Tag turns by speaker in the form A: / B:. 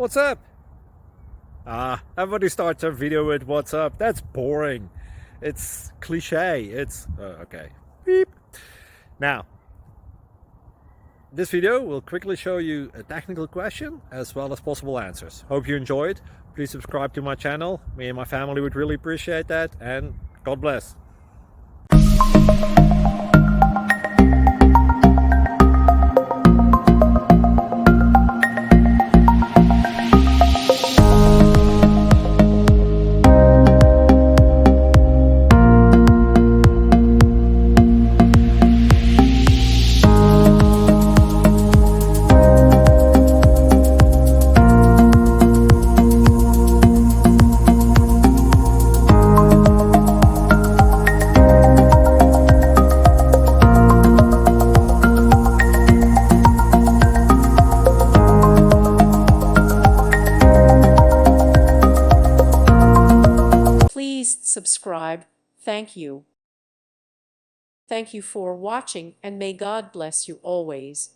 A: What's up? Everybody starts their video with what's up. That's boring. It's cliche. It's okay. Beep. Now, this video will quickly show you a technical question as well as possible answers. Hope you enjoyed. Please subscribe to my channel. Me and my family would really appreciate that, and God bless.
B: Please subscribe. Thank you. Thank you for watching, and may God bless you always.